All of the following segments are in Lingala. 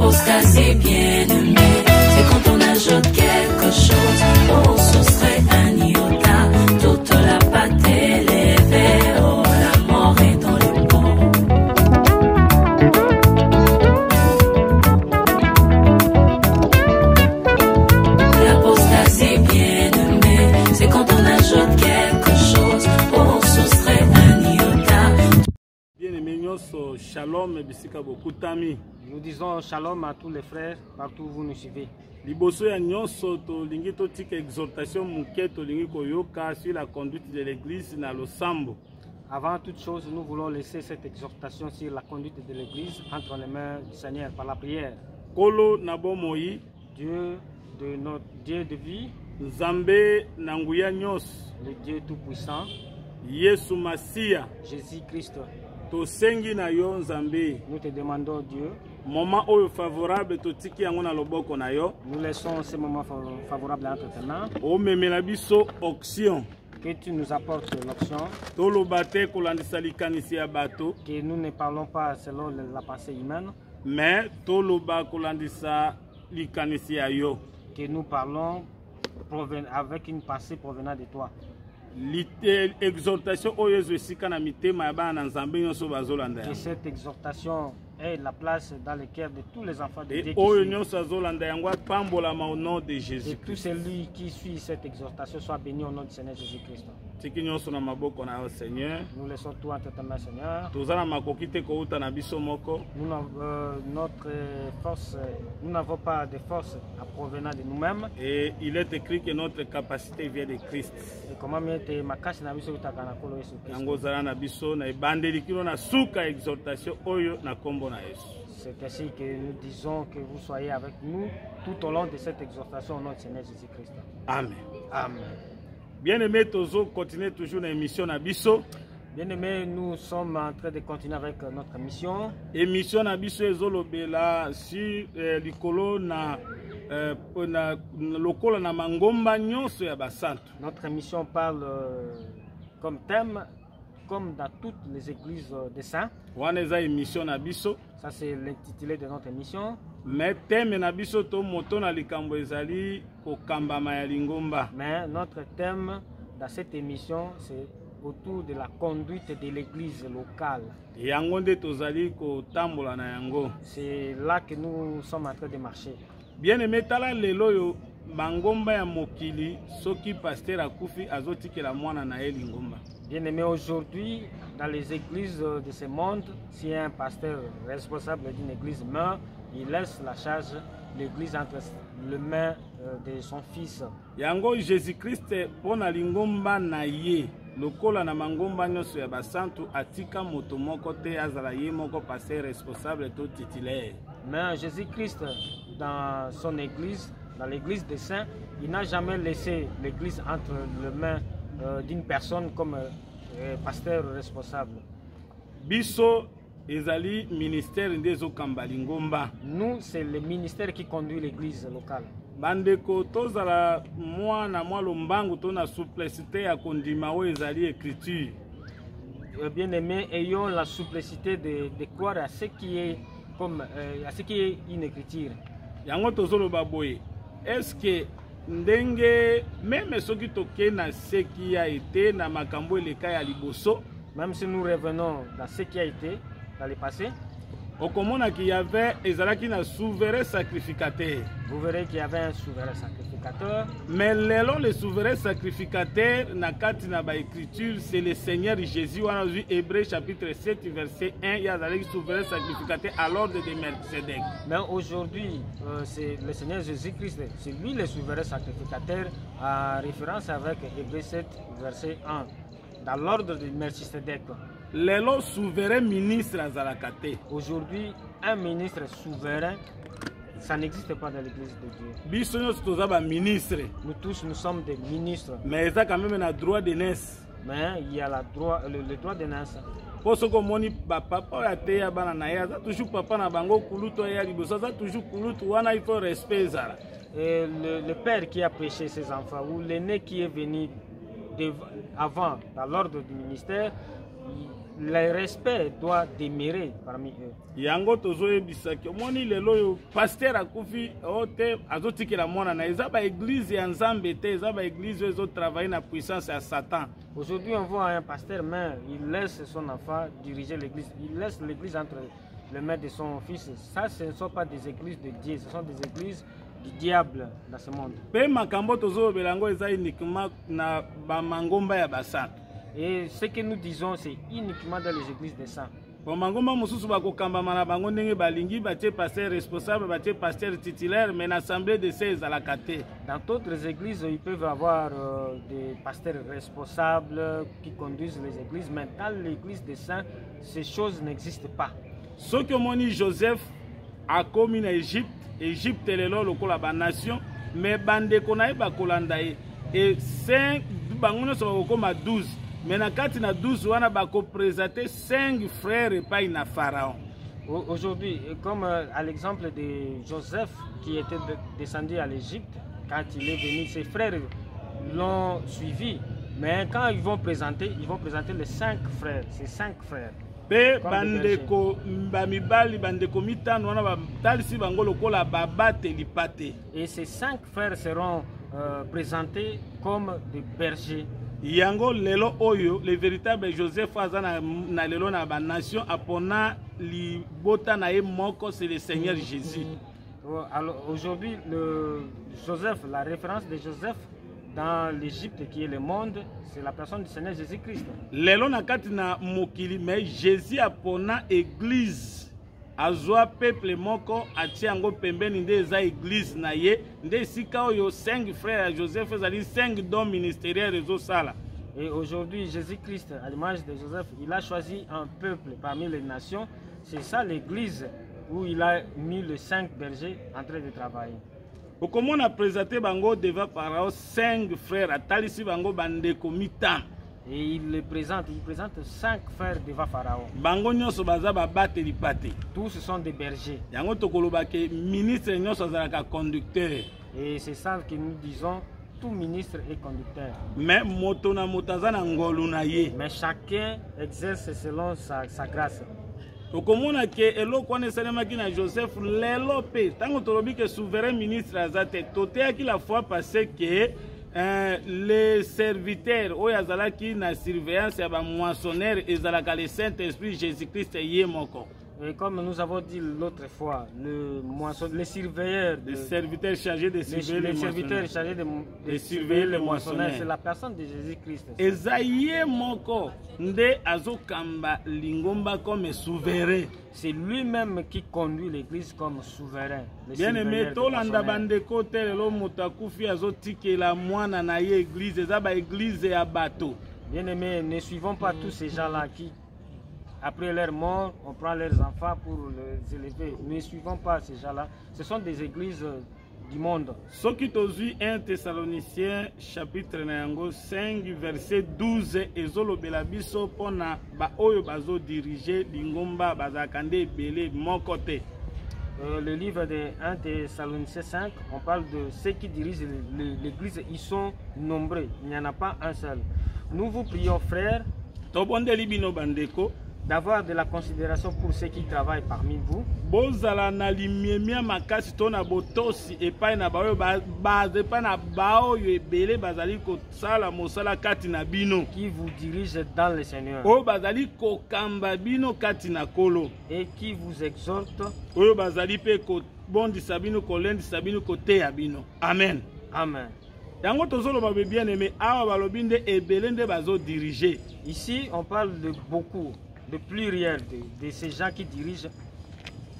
pause quasi bien aimée, c'est quand on ajoute quelque chose pour soustraire un iota. Toute la pâte élevée, oh la mort est dans le pot. La pause quasi bien aimée, c'est quand on ajoute quelque chose pour soustraire un iota. Bien aimé, shalom, bisika bokutami. Nous disons shalom à tous les frères partout où vous nous suivez. Liboso ya nyonso tolingi totika exhortation muke tolingi koyoka sur la conduite de l'église na losambo. Avant toute chose, nous voulons laisser cette exhortation sur la conduite de l'église entre les mains du Seigneur par la prière. Kolo na bomoi, Dieu de notre Dieu de vie, Nzambe na nguya nyos, le Dieu tout-puissant, Yesu Masia, Jésus-Christ, tosengi na yo Nzambe. nous te demandons Dieu, Moment oyo favorable totiki yango na loboko na yo. nous laissons ce moment favorable entre tes mains, O memela biso auction. que tu nous apportes l'option, Toloba te kolandisa likanisi ya bato, que nous ne parlons pas selon la pensée humaine, mais toloba kolandisa likanisi ya yo. que nous parlons avec une pensée provenant de toi. Exhortation oyo ezwesika na mitema ya bana na Nzambe nyonso bazolanda Que yango. cette exhortation ait la place dans le cœur de tous les enfants de Et Dieu oyo qui nyonso azolanda yango apambolama au nom de et Jésus. tout celui qui suit cette exhortation soit béni au nom du Seigneur Jésus-Christ. Tiki nyonso na maboko na yo Seigneur. Nous laissons tout entre tes mains, Seigneur. Toza na makoki te kouta na biso moko. Nous n'avons pas de force à provenant de nous-mêmes. Et il est écrit que notre capacité vient de Christ. Et comment mettre ma cache na biso utaka na kolo Yesu Christ. Yango zala na biso na ebandeli kino na suka exhortation oyo na kombo na Yesu. C'est ainsi que nous disons que vous soyez avec nous tout au long de cette exhortation au nom du Seigneur Jésus-Christ. Amen. Amen. Bien-aimé, tozo continuer toujours na émission na biso. Bien-aimés, nous sommes en train de continuer avec notre mission. Émission na biso ezolobela sur likolo na lokola na mangomba nyonso ya basantu. Notre mission parle comme thème, comme dans toutes les églises des saints. Wana eza émission na biso. Ça, c'est l'intitulé de notre émission. Mais thème na biso to moto na likambo ezali kokambama ya lingomba. Mais notre thème dans cette émission, c'est autour de la conduite de l'église locale. Yango nde tozali kotambola na yango. C'est là que nous sommes en train de marcher. Bien aimé, tala lelo yo bangomba ya mokili soki pasteur akufi azotikela mwana na ye lingomba. Bien aimé, aujourd'hui, dans les églises de ce monde, si un pasteur responsable d'une église meurt, il laisse la charge de l'église entre les mains de son fils. Yango Jésus-Christ pona lingomba na ye lokola na mangomba nyonso ya basantu atika moto moko te azala ye moko pasteur responsable to titulaire. Mais Jésus-Christ, dans son église, dans l'église des saints, il n'a jamais laissé l'église entre les mains d'une personne comme pasteur responsable. Biso ezali ministère ndezo kamba lingomba. Nous, c'est le ministère qui conduit l'église locale. Bandeko tozala mwana mwa lombangu to na souplicité ya kondima o ezali écriture. Bien-aimés, ayons la souplicité de croire à ce qui est comme à ce qui est une écriture. Yango tozoloba boye. Est-ce que ndenge même soki toke na ce qui a été na makambo eleka ya liboso, Même si nous revenons dans ce qui a été dans le passé, okomona qu'il y avait ezalaki na souverain sacrificateur. vous verrez qu'il y avait un souverain sacrificateur. Mais lelo le souverain sacrificateur na kati na ba écriture c'est le Seigneur Jésus. On a vu Hébreux chapitre 7 verset 1, il y a le souverain sacrificateur à l'ordre de Melchisedec. Mais aujourd'hui, c'est le Seigneur Jésus-Christ, c'est lui le souverain sacrificateur, en référence avec Hébreux 7 verset 1, dans l'ordre de Melchisedec. Lelo souverain ministre azalakate. Aujourd'hui, un ministre souverain, ça n'existe pas dans l'église de Dieu. Biso nyonso toza ba ministre. Nous tous, nous sommes des ministres. Mais eza quand même na droit de naissance. Mais il y a le droit de naissance. Po soko moni papa oyo ateya bana na ye aza toujours papa na bango kulutu ya liboso aza toujours kulutu wana il faut respect ezala. Et le père qui a prêché ses enfants ou l'aîné qui est venu avant dans l'ordre du ministère, le respect doit demeurer parmi eux. Yango tozoyebisaki omoni lelo oyo pasteur akufi ote azotikela mwana na eza ba église ya Nzambe te, eza ba église oyo ezotravailler na puissance ya Satan. Aujourd'hui, on voit un pasteur, mais il laisse son enfant diriger l'église. Il laisse l'église entre les mains de son fils. Ça, ce ne sont pas des églises de Dieu, ce sont des églises du diable dans ce monde. Pe makambo tozobela yango eza uniquement na ba mangomba ya basantu. Et ce que nous disons, c'est uniquement dans les églises des saints. Bon mangomba mosusu bakokambama na bango ndenge balingi batie pasteur responsable, batie pasteur titulaire, mais l'assemblée de ces ezalaka te. Dans d'autres églises, ils peuvent avoir des pasteurs responsables qui conduisent les églises, mais dans l'église des saints, ces choses n'existent pas. Soki omoni Joseph akomi na Égypte, Égypte lelo lokola ba nation, mais bandeko na ye bakolanda ye. Et 5 bango nyonso bakokoma 12. Mais na kati na 12 wana bako présenter 5 frères epai na Pharaon. Aujourd'hui, comme à l'exemple de Joseph qui était descendu à l'Égypte, quand il est venu, ses frères l'ont suivi. Mais quand ils vont présenter les 5 frères, ces 5 frères. Pe bandeko bamibali bandeko mitano wana batalisi bango lokola babateli pate. Et ces 5 frères seront présentés comme des bergers. Yango lelo oyo le véritable Joseph azana na lelo na ba nation apona libota na ye moko, c'est le Seigneur Jésus. Alors aujourd'hui Joseph, la référence de Joseph dans l'Égypte qui est le monde, c'est la personne du Seigneur Jésus-Christ. Lelo na kati na mokili mais Jésus apona église. Azwa peuple moko atie yango pembeni nde eza église na ye nde sika oyo 5 frères à Joseph ezali 5 dons ministériels ezosala. Et aujourd'hui Jésus-Christ à l'image de Joseph, il a choisi un peuple parmi les nations. C'est ça l'église où il a mis les 5 bergers en train de travailler. Okomona présenté bango devant Pharaon 5 frères atalisi bango bandeko mitano. Et il présente 5 frères devant Pharaon. Bango nyonso baza babateli pate. Tous ce sont des bergers. Yango tokoloba ke ministre nyonso azalaka conducteur. Et c'est ça que nous disons, tout ministre est conducteur. Mais moto na moto aza na ngolu na ye. Mais chacun exerce selon sa grâce. Okomona ke eloko wana esalemaki na Joseph lelo pe tango tolobi ke souverain ministre aza te toteaki la fois passée que les serviteurs oyo azalaki na surveillance ya ba moissonneur ezalaka le Saint-Esprit Jésus-Christ ye moko. Et comme nous avons dit l'autre fois, les surveilleurs, les serviteurs chargés de surveiller les moissonneurs, c'est la personne de Jésus-Christ. Ezaïe moko nde azokamba lingomba comme souverain. C'est lui-même qui conduit l'église comme souverain. Bien aimé, tolanda bandeko te lelo moto akufi azotikela mwana na ye église, eza ba église ya bato. Bien aimé, ne suivons pas tous ces gens-là qui après leur mort, on prend leurs enfants pour les élever. Ne suivons pas ces gens-là. Ce sont des églises du monde. Soki tozui 1 Thessaloniciens chapitre 5 verset 12 ezolobela biso pona ba oyo bazo diriger lingomba bazakande belé mon côté. Le livre de 1 Thessaloniciens 5, on parle de ceux qui dirigent l'église. Ils sont nombreux. Il n'y en a pas un seul. Nous vous prions, frères, tobondeli bino bandeko, d'avoir de la considération pour ceux qui travaillent parmi vous. Bozala na limiemia makasi tona botosi epai na baoyo bazepa na baoyo ebele bazali ko sala mosala kati na bino qui vous dirige dans le Seigneur. Oyo bazali ko kamba bino kati na kolo et qui vous exhorte. Oyo bazali pe ko bondisa bino ko lendisa bino ko teya bino. Amen. Amen. Yango tozoloba bien aimé awa balobi nde ebele nde bazo diriger. Ici on parle de beaucoup, de pluriel de ces gens qui dirigent.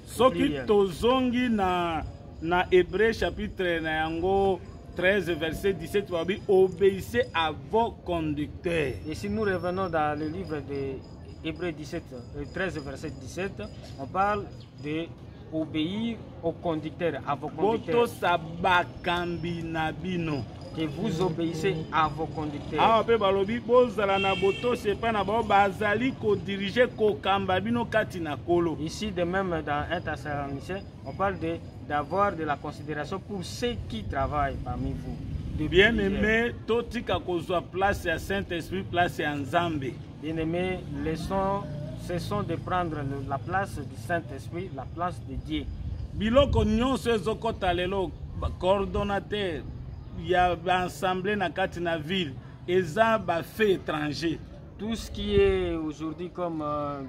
Soki tozongi na Hébreux chapitre na yango 13 verset 17 wabi obéissez à vos conducteurs. Et si nous revenons dans le livre de Hébreux 13 verset 17, on parle de obéir aux conducteurs, à vos conducteurs. Que vous obéissez à vos conducteurs. Ici, de même dans 1 Thessaloniciens, on parle d'avoir de la considération pour ceux qui travaillent parmi vous. Bien aimé, totika kozwa place ya Saint-Esprit, place ya Nzambe. Bien-aimés, cessons de prendre la place du Saint-Esprit, la place de Dieu. Biloko nyonso ezokota lelo coordonnateur ya assemblée na kati na ville eza ba fait étranger. Tout ce qui est aujourd'hui comme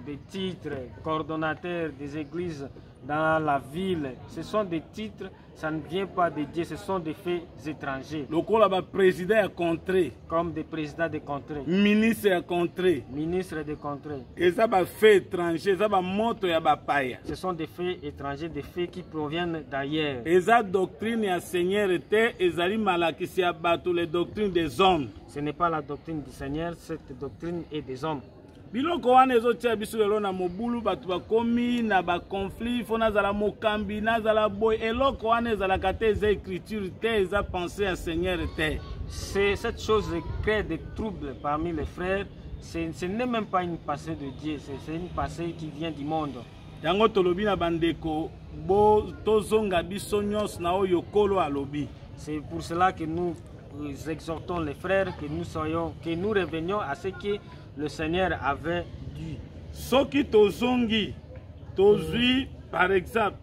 des titres, coordonnateurs des églises dans la ville, ce sont des titres, ça ne vient pas de Dieu, ce sont des faits étrangers. Lokola ba président ya contrée, comme des présidents de contrées, ministre ya contrée, ministres de contrées. eza ba fait étranger, eza ba moto ya ba paya. Ce sont des faits étrangers, des faits qui proviennent d'ailleurs. Eza doctrine ya Seigneur te ezali malakisi ya bato, les doctrines des hommes. Ce n'est pas la doctrine du Seigneur, cette doctrine est des hommes. Biloko wana ezotia biso lelo na mobulu bato bakomi na ba conflit fo nazala mokambi nazala boy eloko wana ezalaka te eza écriture te eza pensée ya Seigneur te. Cette chose crée des troubles parmi les frères. Ce n'est même pas une pensée de Dieu, c'est une pensée qui vient du monde. Yango tolobi na bandeko bo tozonga biso nyonso na oyo kolo alobi. C'est pour cela que nous exhortons les frères que nous revenions à ce que le Seigneur avait dit. Soki tozongi tozwi par exemple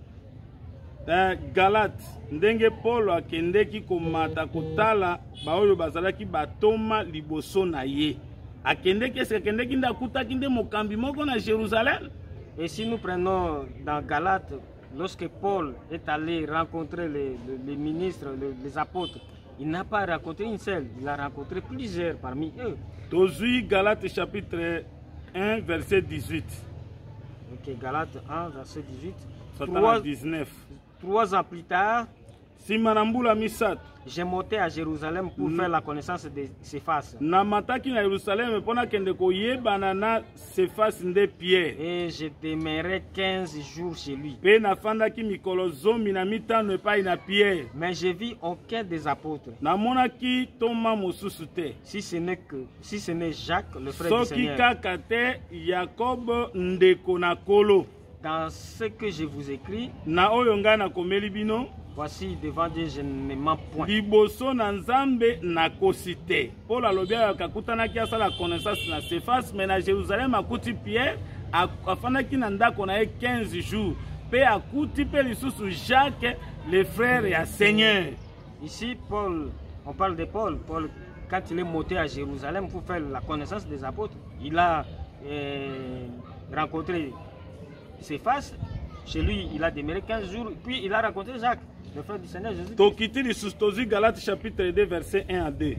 Galate ndenge Paul akendeki komata kotala baoyo bazalaki batoma liboso na ye. Akendeki ndakutaki nde mokambi moko na Jérusalem. Et si nous prenons dans Galate, lorsque Paul est allé rencontrer les ministres, les apôtres, il n'a pas rencontré une seule, il a rencontré plusieurs parmi eux. Tozui Galate chapitre 1 verset 18. Ok, Galate 1 verset 18. 19. 3 ans plus tard, Simanambula misat. j'ai monté à Jérusalem pour faire la connaissance de Céphas. Namataki na Jérusalem pona kende koyebana na Céphas nde Pierre. Et je demeurai 15 jours chez lui. Pe nafandaki mikolo zomi na mitano epai na Pierre. Mais je vis aucun des apôtres. Namonaki Thomas mosusu te. Si ce n'est Jacques, le frère du Soki Seigneur. kaka te Jacob ndeko na kolo. Dans ce que je vous écris, Na oyo ngai nakomeli bino. voici devant Dieu, je ne mens point. Liboso na Nzambe nakosi te. Paul alobi akakutanaki asala connaissance na Céphas, mais na Jérusalem akuti Pierre afandaki na ndako na ye 15 jours. Pe akuti pe lisusu Jacques, le frère ya Seigneur. Ici, Paul, on parle de Paul. Paul, quand il est monté à Jérusalem pour faire la connaissance des apôtres, il a rencontré Céphas. Chez lui, il a demeuré 15 jours, puis il a rencontré Jacques, le frère du Seigneur Jésus. Tokiti lisusu tozi Galate chapitre 2 verset 1 à 2.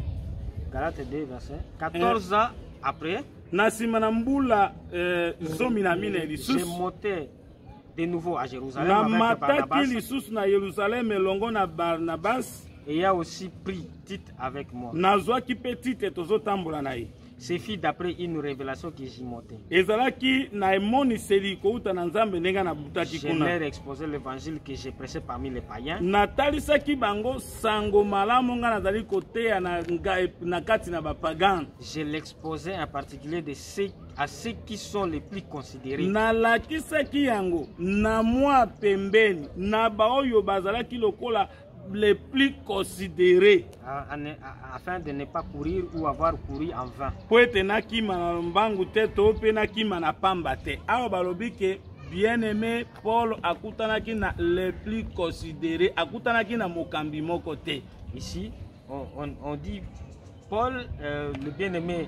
Galate 2 verset 14 ans après, Na sima na mbula zomi na mine j'ai lisusu. monté de nouveau à Jérusalem Na avec mataki Barnabas, lisusu na Yerusalem elongo na Barnabas. et il a aussi pris Tite avec moi. Nazwaki pe Tite tozotambola na ye. C'est fit d'après une révélation que j'y montais. Ezalaki na emoniseli kouta na Nzambe ndenge na butaki Je kuna. leur exposé l'évangile que j'ai prêché parmi les païens. Natalisaki bango sango malamu nga nazali koteya na kati na bapagan. Je l'exposais en particulier à ceux qui sont les plus considérés. Nalakisaki yango na mwa pembeni na baoyo bazalaki lokola les plus considérés. Afin de ne pas courir ou avoir couru en vain. Po ete nakima na mbangu te to pe nakima na pamba te. Awa balobi ke bien-aimé Paul akutanaki na les plus considérés, akutanaki na mokambi moko te. Ici, on dit Paul, le bien-aimé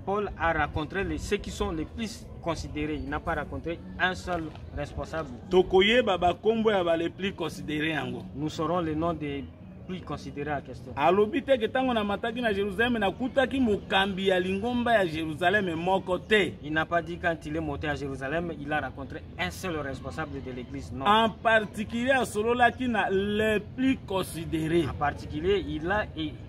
Paul a rencontré ceux qui sont les plus considérés. Il n'a pas rencontré un seul responsable. Tokoyeba bakombo ya ba les plus considérés yango. Nous saurons le nom des plus considérés à question. Alobi te ke tango na mataki na Jérusalem na kutaki mokambi ya lingomba ya Jérusalem moko te. Il n'a pas dit quand il est monté à Jérusalem, il a rencontré un seul responsable de l'église. Non. En particulier à Sololaki na les plus considérés. En particulier, il a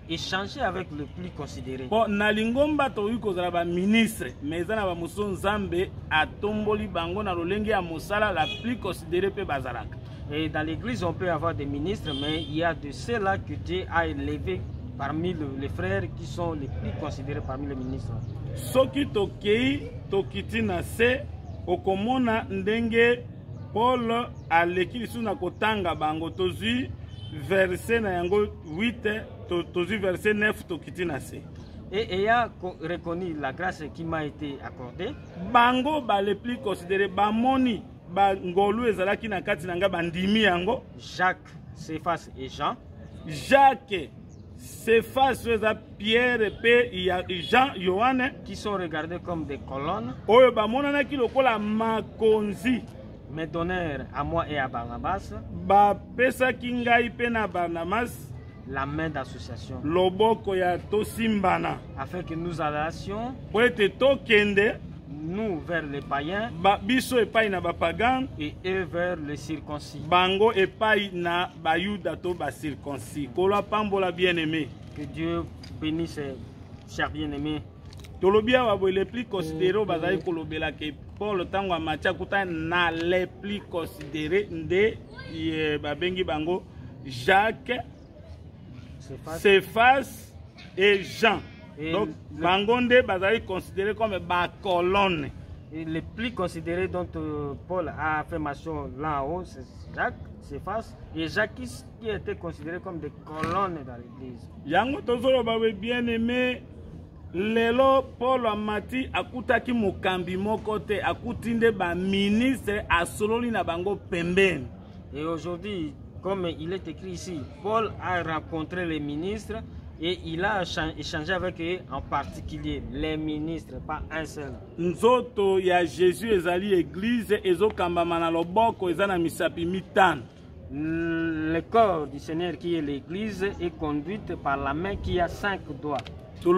échangé avec le plus considéré. Bon, na lingomba toyi kozala ba ministre, mais ezana ba muso Nzambe atomboli bango na lolenge ya mosala la plus considérée pe bazalaka. Et dans l'église, on peut avoir des ministres, mais il y a de ceux-là que Dieu a élevé parmi les frères qui sont les plus considérés parmi les ministres. Soki tokei tokiti na se okomona ndenge Paul aleki lisu na kotanga bango tozwi verset na yango 8 tozwi verset 9 tokiti na se. Et ayant reconnu la grâce qui m'a été accordée, bango ba le plus considéré ba moni ba ngolu ezalaki na kati nanga bandimi yango Jacques, Céphas et Jean, Jacques, Céphas, Pierre et Jean, Yohane, qui sont regardés comme des colonnes, oyo ba monana ki lokola makonzi me donnèrent à moi et à Barnabas ba pesa kingai pe na Barnabas la main d'association, loboko ya tosimbana afin que nous allassions, po ete tokende nous vers les païens biso epai na bapagan et eux vers les circoncis. bango epai na bayuda to basirconcis. Kolo pambola bien-aimé. Que Dieu bénisse, chers bien-aimés. Tolobi awa boye le plus considéré bazali kolobela ke Paul tango amatia kuta na le plus considéré nde babengi bango Jacques, Céphas et Jean. Et donc bango nde bazali considéré comme ba colonne. Et le plus considéré dont Paul a fait mention là en haut, c'est Jacques, Céphas et Jacques qui étaient considérés comme des colonnes dans l'église. Yango tozolo bawe bien-aimé. Lelo Paul amati akutaki mokambi moko te akutinde ba ministre asololi na bango pembeni. Et aujourd'hui, comme il est écrit ici, Paul a rencontré les ministres et il a échangé avec eux, en particulier les ministres, pas un seul. Nzoto ya Jésus ezali église ezokambama na loboko eza na misapi mitano. Le corps du Seigneur qui est l'église est conduite par la main qui a 5 doigts. Nous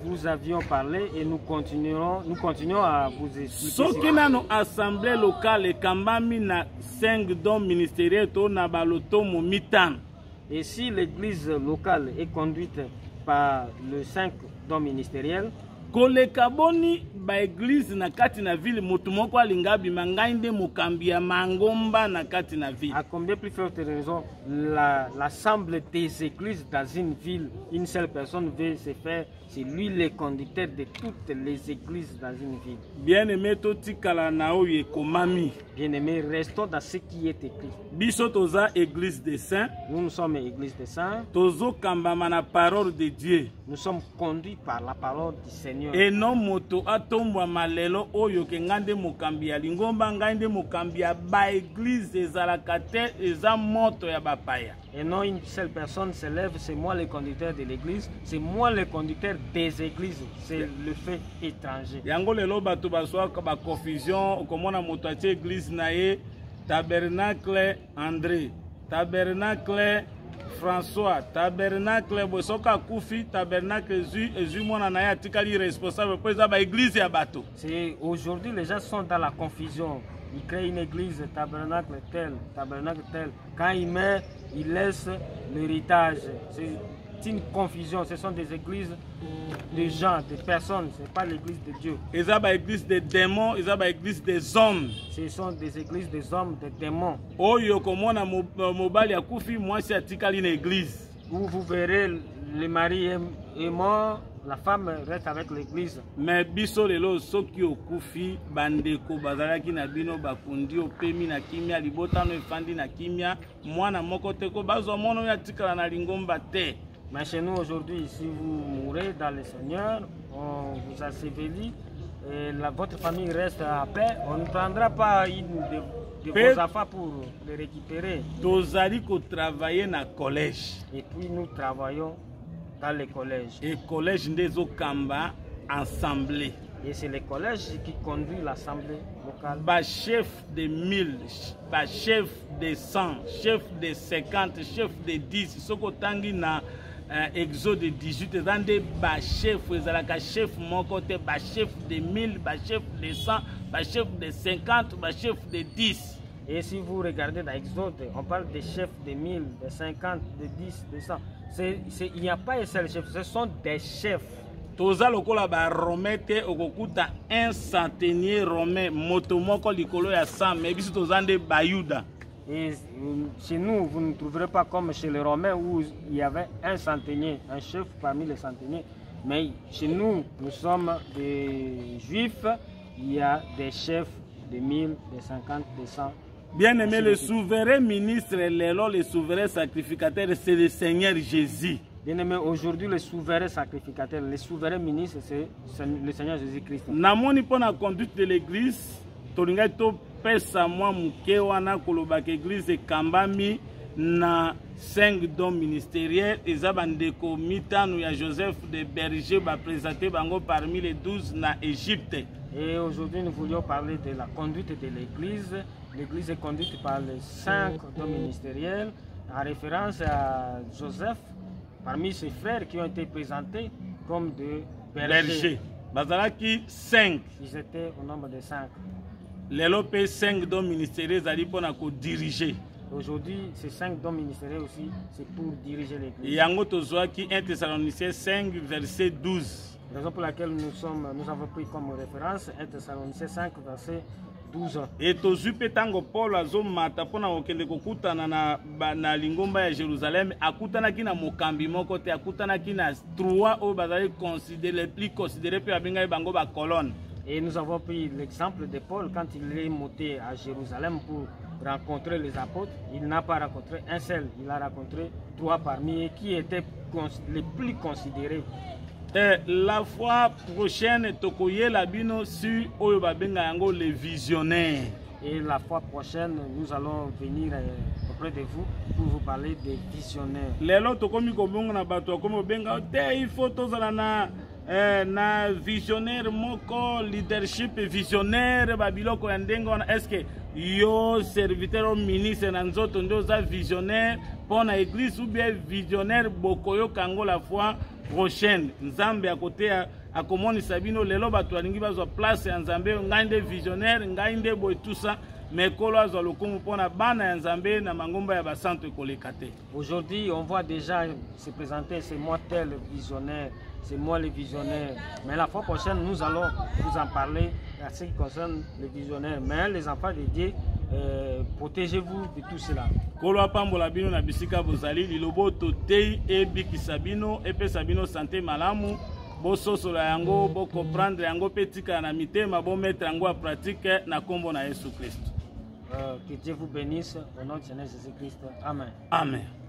vous avions parlé et nous continuons à vous expliquer. Soki nano assemblée locale kambami na 5 dons ministériels to na baloto mo mitano. Et si l'église locale est conduite par le 5 dons ministériels, koleka boni ba église na kati na ville motu moko alinga bima ngai nde mokambi ya mangomba na kati na ville. À combien plus forte raison l'assemblée des églises dans une ville, une seule personne veut se faire, c'est lui le conducteur de toutes les églises dans une ville. Bien-aimé totikala na oyo ekomami. Bien-aimé, restons dans ce qui est écrit. Biso toza église des saints. Nous sommes église des saints. Tozo kambama na parole de Dieu. Nous sommes conduits par la parole du Seigneur. Et non moto atombwa malelo oyo ke ngande mokambi ya lingomba ngande mokambi ya ba église ezalaka te eza moto ya bapaya. Et non une seule personne se lève, c'est moi le conducteur de l'église, c'est moi le conducteur des églises, c'est le fait étranger. Yango lelo bato baswa ba confusion komona moto atie église na ye tabernacle André, tabernacle François, tabernacle Bosoka Koufi, tabernacle Jésus mona na ya tikali responsable pour za ba église ya bato. C'est aujourd'hui les gens sont dans la confusion. Ils créent une église, tabernacle tel. Quand il meurt, il laisse l'héritage. C'est une confusion. Ce sont des églises de gens, de personnes. Ce n'est pas l'église de Dieu. Ils ont une église des démons, ils ont une église des hommes. Ce sont des églises des hommes, des démons. Oh, yokomona mobali ya kufi, moi c'est atikali une église. Où vous verrez le mari est mort. La femme reste avec l'église. Mais biso lelo soki okufi bandeko bazalaki na bino bakundi opemi na kimia libotano efandi na kimia mwana moko teko bazwa mono ya tikala na lingomba te. Mais chez nous aujourd'hui, si vous mourrez dans le Seigneur, on vous assevelit et votre famille reste à paix, on ne prendra pas une de vos affaires pour les récupérer. Tozali ko travailler na collège. Et puis nous travaillons dans les collèges. Et collège ndezo kamba assemblée. Et c'est le collège qui conduit l'assemblée locale. Ba chef de 1000, ba chef de 100, chef de 50, chef de 10. Soko tangi na Exode 18 zande ba chef ezalaka chef moko te ba chef de 1000, ba chef de 100, ba chef de 50, ba chef de 10. Et si vous regardez dans Exode, on parle des chefs de 1000, de 50, de 10, de 100. Il n'y a pas un seul chef, ce sont des chefs. Toza lokola ba romain te okokuta un centenier romain motomoko likolo ya 100 mais biso tozande bayuda. Et chez nous, vous ne trouverez pas comme chez les Romains où il y avait un centenier, un chef parmi les centeniers. Mais chez nous, nous sommes des juifs, il y a des chefs de 1000, de 50, de 100. Bien aimé, le souverain ministre, le souverain sacrificateur, c'est le Seigneur Jésus. Bien-aimé, aujourd'hui, le souverain sacrificateur, le souverain ministre, c'est le Seigneur Jésus-Christ. Namoni pour la conduite de l'église, tolinga to pesa mwa muke wana kolobaka église ekambami na 5 dons ministériels eza bandeko mitano ya Joseph de Berger ba présenté bango parmi les 12 na Égypte. Et aujourd'hui, nous voulions parler de la conduite de l'église. L'église est conduite par les 5 dons ministériels, en référence à Joseph, parmi ses frères qui ont été présentés comme de bergers. Bazalaki 5. Ils étaient au nombre de 5. Les lopes 5 dons ministériels zali pona ko diriger. Aujourd'hui, ces 5 dons ministériels aussi, c'est pour diriger l'église. Yango tozwaki 1 Thessaloniciens 5 verset 12. Raison pour laquelle nous avons pris comme référence 1 Thessaloniciens 5 verset 12. Et tozwi pe tango Paul azomata pona kokende kokutana na lingomba ya Jérusalem, akutanaki na mokambi moko te, akutanaki na 3 oyo bazali les plus considérés pe abengai bango ba colonne. Et nous avons pris l'exemple de Paul quand il est monté à Jérusalem pour rencontrer les apôtres. Il n'a pas rencontré un seul, il a rencontré 3 parmi eux qui étaient les plus considérés. La fois prochaine, tokoye la bino sur oyo babenga yango les visionnaires. Et la fois prochaine, nous allons venir auprès de vous pour vous parler des visionnaires. Lelo tokomi kobonga na bato komo benga te il faut tozala na visionnaire moko leadership visionnaire babiloko ya ndenge wana. Est-ce que yo serviteur ministre na nzoto ndio za visionnaire pour na église ou bien visionnaire bokoyo kango la fois prochaine? Nzambe à côté à komoni sabino lelo bato alingi bazwa place ya Nzambe ngai nde visionnaire ngai nde boy tout ça mais kolo azwa lokumu pona bana ya Nzambe na mangomba ya basanto koleka te. Aujourd'hui, on voit déjà se présenter, c'est moi tel visionnaire, c'est moi le visionnaire. Mais la fois prochaine, nous allons vous en parler à ce qui concerne les visionnaires. Mais les enfants de Dieu, protégez-vous de tout cela. Kolo apambola bino na bisika bozali lilobo totei ebikisa bino epesa bino santé malamu. Bososola yango, bo comprendre yango petika na mitema, bo mettre yango en pratique na kombo na Yesu Christ. Que Dieu vous bénisse au nom du Seigneur Jésus-Christ. Amen. Amen.